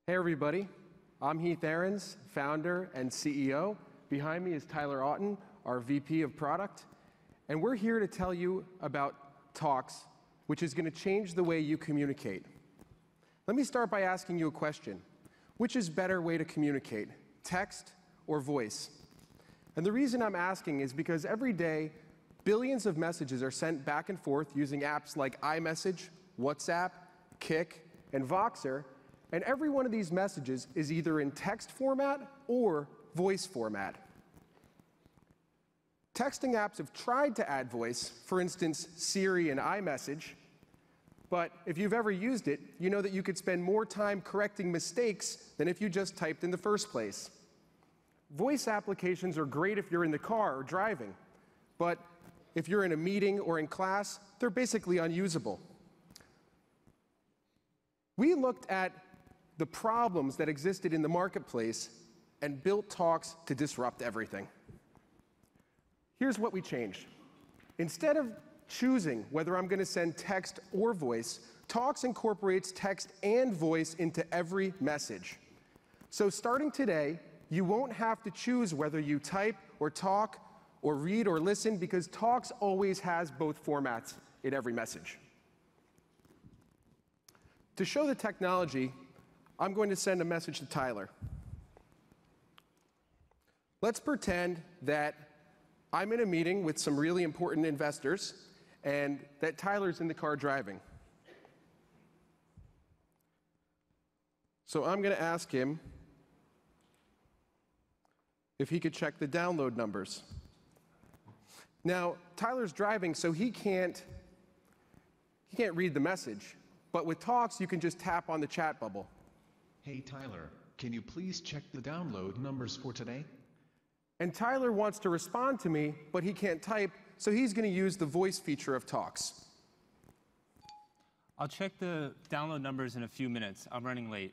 Hey everybody, I'm Heath Ahrens, founder and CEO. Behind me is Tyler Otten, our VP of Product. And we're here to tell you about Talkz, which is going to change the way you communicate. Let me start by asking you a question. Which is better way to communicate, text or voice? And the reason I'm asking is because every day, billions of messages are sent back and forth using apps like iMessage, WhatsApp, Kik, and Voxer. And every one of these messages is either in text format or voice format. Texting apps have tried to add voice, for instance, Siri and iMessage. But if you've ever used it, you know that you could spend more time correcting mistakes than if you just typed in the first place. Voice applications are great if you're in the car or driving. But if you're in a meeting or in class, they're basically unusable. We looked at the problems that existed in the marketplace and built Talkz to disrupt everything. Here's what we changed. Instead of choosing whether I'm going to send text or voice, Talkz incorporates text and voice into every message. So starting today, you won't have to choose whether you type or talk or read or listen because Talkz always has both formats in every message. To show the technology, I'm going to send a message to Tyler. Let's pretend that I'm in a meeting with some really important investors and that Tyler's in the car driving. So I'm going to ask him if he could check the download numbers. Now, Tyler's driving, so he can't read the message. But with Talkz, you can just tap on the chat bubble. Hey Tyler, can you please check the download numbers for today? And Tyler wants to respond to me, but he can't type, so he's going to use the voice feature of Talkz. I'll check the download numbers in a few minutes. I'm running late.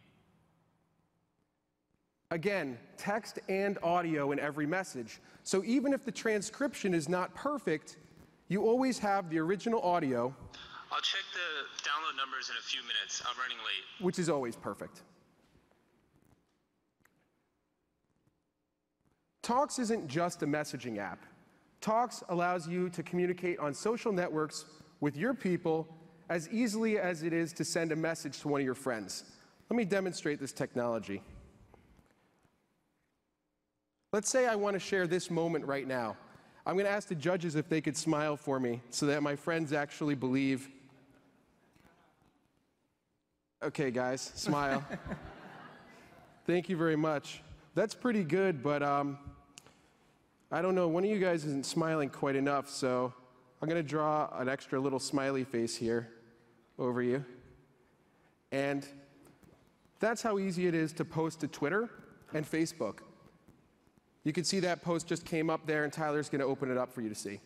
Again, text and audio in every message. So even if the transcription is not perfect, you always have the original audio. I'll check the download numbers in a few minutes. I'm running late. Which is always perfect. Talkz isn't just a messaging app. Talkz allows you to communicate on social networks with your people as easily as it is to send a message to one of your friends. Let me demonstrate this technology. Let's say I want to share this moment right now. I'm going to ask the judges if they could smile for me so that my friends actually believe. Okay, guys, smile. Thank you very much. That's pretty good, but I don't know, one of you guys isn't smiling quite enough, so I'm going to draw an extra little smiley face here over you. And that's how easy it is to post to Twitter and Facebook. You can see that post just came up there, and Tyler's going to open it up for you to see.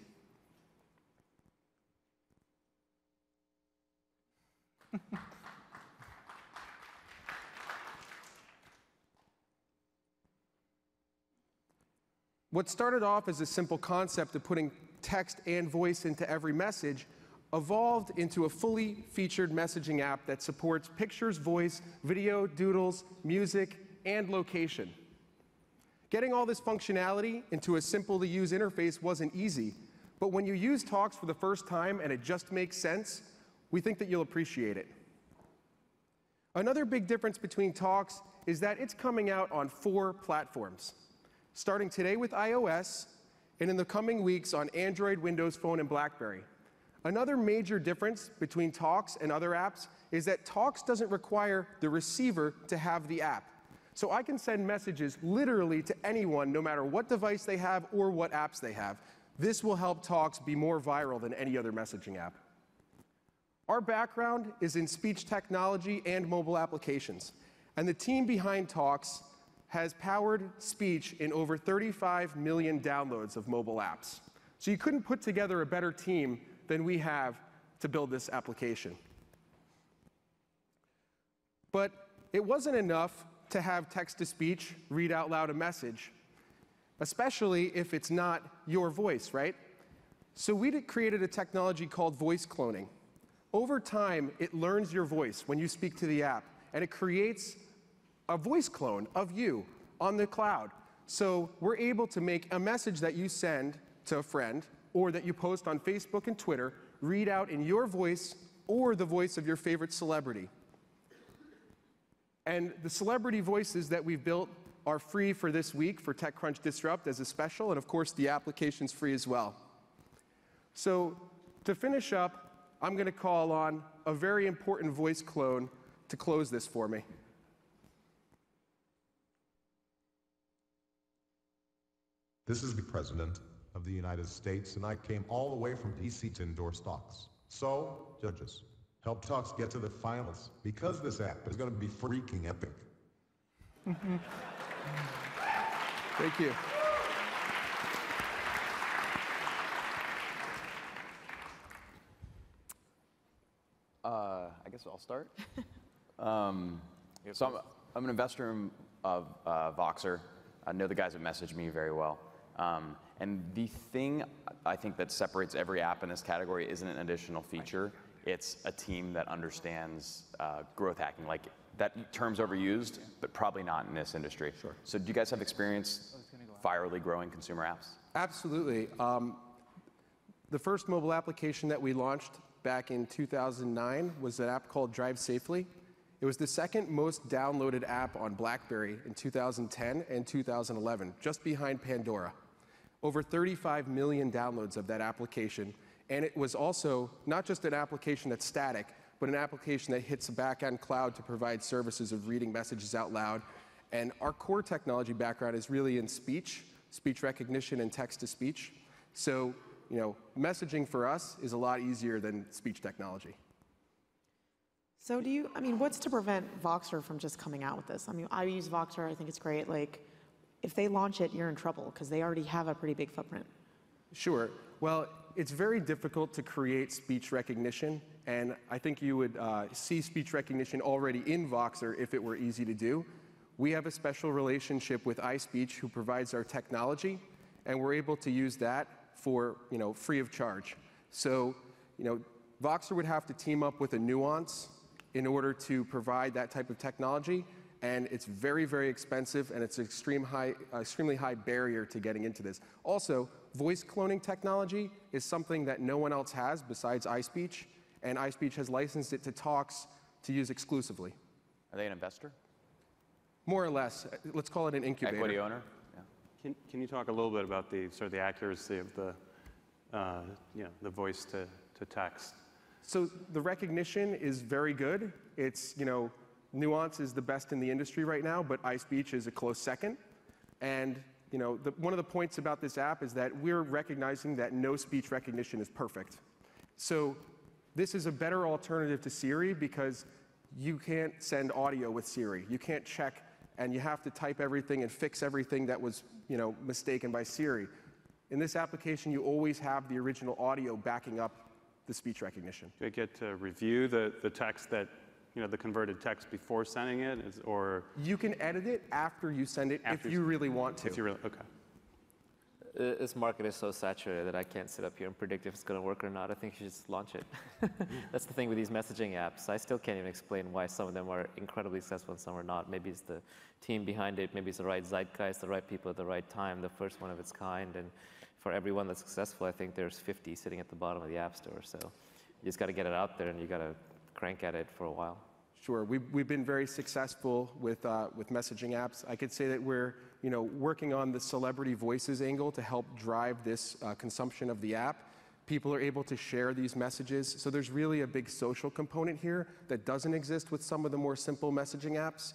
What started off as a simple concept of putting text and voice into every message evolved into a fully featured messaging app that supports pictures, voice, video, doodles, music, and location. Getting all this functionality into a simple-to-use interface wasn't easy, but when you use Talkz for the first time and it just makes sense, we think that you'll appreciate it. Another big difference between Talkz is that it's coming out on 4 platforms. Starting today with iOS, and in the coming weeks on Android, Windows Phone, and BlackBerry. Another major difference between Talkz and other apps is that Talkz doesn't require the receiver to have the app. So I can send messages literally to anyone, no matter what device they have or what apps they have. This will help Talkz be more viral than any other messaging app. Our background is in speech technology and mobile applications, and the team behind Talkz has powered speech in over 35 million downloads of mobile apps. So you couldn't put together a better team than we have to build this application. But it wasn't enough to have text-to-speech read out loud a message, especially if it's not your voice, right? So we created a technology called voice cloning. Over time, it learns your voice when you speak to the app, and it creates a voice clone of you on the cloud. So we're able to make a message that you send to a friend or that you post on Facebook and Twitter read out in your voice or the voice of your favorite celebrity. And the celebrity voices that we've built are free for this week for TechCrunch Disrupt as a special, and of course the application's free as well. So to finish up, I'm going to call on a very important voice clone to close this for me. This is the President of the United States, and I came all the way from DC to endorse Talkz. So, judges, help Talkz get to the finals, because this app is going to be freaking epic. Thank you. I guess I'll start. So I'm an investor of Voxer. I know the guys that message me very well. And the thing I think that separates every app in this category isn't an additional feature. It's a team that understands growth hacking. Like, that term's overused, but probably not in this industry. Sure. So do you guys have experience virally growing consumer apps? Absolutely. The first mobile application that we launched back in 2009 was an app called Drive Safely. It was the second most downloaded app on BlackBerry in 2010 and 2011, just behind Pandora. Over 35 million downloads of that application. And it was also not just an application that's static, but an application that hits a back-end cloud to provide services of reading messages out loud. And our core technology background is really in speech recognition and text-to-speech. So, messaging for us is a lot easier than speech technology. So what's to prevent Voxer from just coming out with this? I use Voxer, I think it's great. Like, if they launch it, you're in trouble, because they already have a pretty big footprint. Sure. Well, it's very difficult to create speech recognition, and I think you would see speech recognition already in Voxer if it were easy to do. We have a special relationship with iSpeech, who provides our technology, and we're able to use that for free of charge. So Voxer would have to team up with a Nuance in order to provide that type of technology, and it's very, very expensive, and it's an extremely high barrier to getting into this. Also, voice cloning technology is something that no one else has besides iSpeech, and iSpeech has licensed it to Talkz to use exclusively. Are they an investor? More or less. Let's call it an incubator. Equity owner? Yeah. Can you talk a little bit about the accuracy of the voice to text? So the recognition is very good. It's, Nuance is the best in the industry right now, but iSpeech is a close second. And, one of the points about this app is that we're recognizing that no speech recognition is perfect. So this is a better alternative to Siri, because you can't send audio with Siri. You can't check, and you have to type everything and fix everything that was, mistaken by Siri. In this application, you always have the original audio backing up the speech recognition. Do I get to review the text that, the converted text before sending it, or? You can edit it after you send it if you really want to. If you really, okay. This market is so saturated that I can't sit up here and predict if it's going to work or not. I think you should just launch it. That's the thing with these messaging apps. I still can't even explain why some of them are incredibly successful and some are not. Maybe it's the team behind it. Maybe it's the right zeitgeist, the right people at the right time, the first one of its kind. And for everyone that's successful, I think there's 50 sitting at the bottom of the App Store. So you just got to get it out there, and you got to crank at it for a while. Sure, we've been very successful with messaging apps. I could say that we're working on the celebrity voices angle to help drive this consumption of the app. People are able to share these messages, so there's really a big social component here that doesn't exist with some of the more simple messaging apps.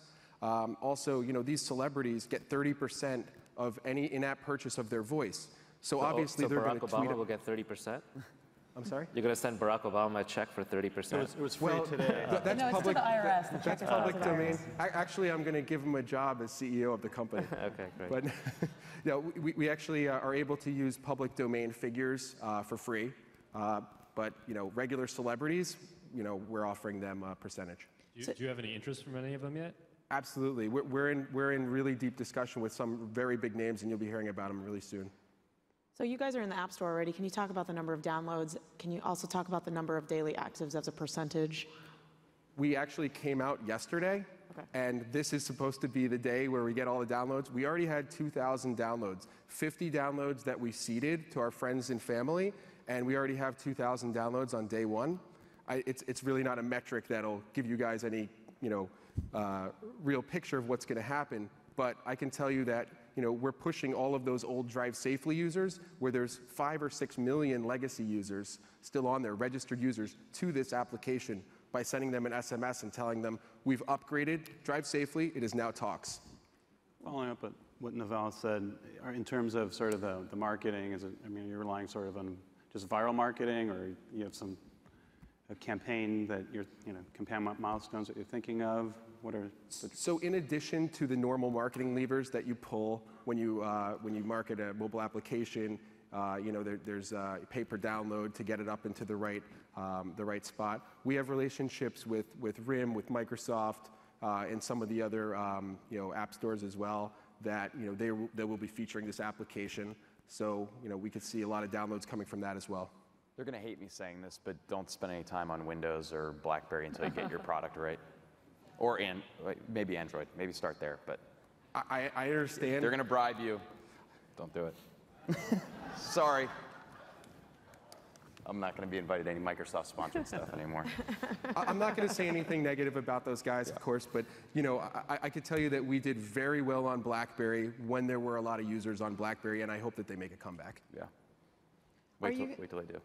Also, these celebrities get 30% of any in-app purchase of their voice. So obviously they're going to tweet. Barack Obama will get 30%? I'm sorry? You're going to send Barack Obama a check for 30%? It was free today. That's no, public. it's to the IRS. That's public domain. Actually, I'm going to give him a job as CEO of the company. Okay, great. But we actually are able to use public domain figures for free. But regular celebrities, we're offering them a percentage. Do you have any interest from any of them yet? Absolutely. We're in really deep discussion with some very big names, and you'll be hearing about them really soon. So you guys are in the App Store already. Can you talk about the number of downloads? Can you also talk about the number of daily actives as a percentage? We actually came out yesterday, Okay. And this is supposed to be the day where we get all the downloads. We already had 2,000 downloads, 50 downloads that we seeded to our friends and family, and we already have 2,000 downloads on day one. It's really not a metric that'll give you guys any, real picture of what's going to happen. But I can tell you that, we're pushing all of those old Drive Safely users, where there's 5 or 6 million legacy users still on there, registered users, to this application by sending them an SMS and telling them, we've upgraded Drive Safely, it is now Talkz. Following up on what Naval said, in terms of sort of the marketing, you're relying sort of on just viral marketing, or you have a campaign that campaign milestones that you're thinking of? What are So in addition to the normal marketing levers that you pull when you market a mobile application, there's pay per download to get it up into the right spot. We have relationships with RIM, with Microsoft, and some of the other app stores as well that they will be featuring this application. So we could see a lot of downloads coming from that as well. They're going to hate me saying this, but don't spend any time on Windows or BlackBerry until you get your product right. Or maybe Android. Maybe start there. But I understand. They're going to bribe you. Don't do it. Sorry. I'm not going to be invited to any Microsoft sponsored stuff anymore. I'm not going to say anything negative about those guys, of course, but I could tell you that we did very well on BlackBerry when there were a lot of users on BlackBerry, and I hope that they make a comeback. Yeah. Wait till they do.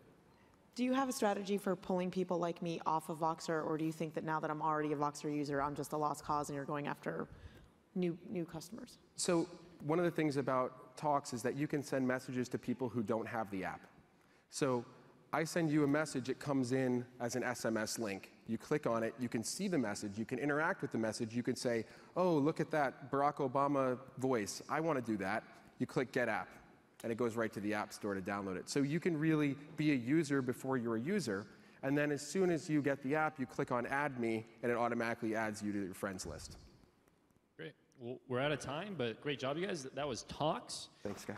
Do you have a strategy for pulling people like me off of Voxer, or do you think that now that I'm already a Voxer user, I'm just a lost cause and you're going after new customers? So one of the things about Talkz is that you can send messages to people who don't have the app. So I send you a message, it comes in as an SMS link. You click on it, you can see the message, you can interact with the message, you can say, oh, look at that Barack Obama voice, I want to do that. You click Get App, and it goes right to the App Store to download it. So you can really be a user before you're a user, and then as soon as you get the app, you click on Add Me, and it automatically adds you to your friends list. Great. Well, we're out of time, but great job, you guys. That was Talkz. Thanks, guys.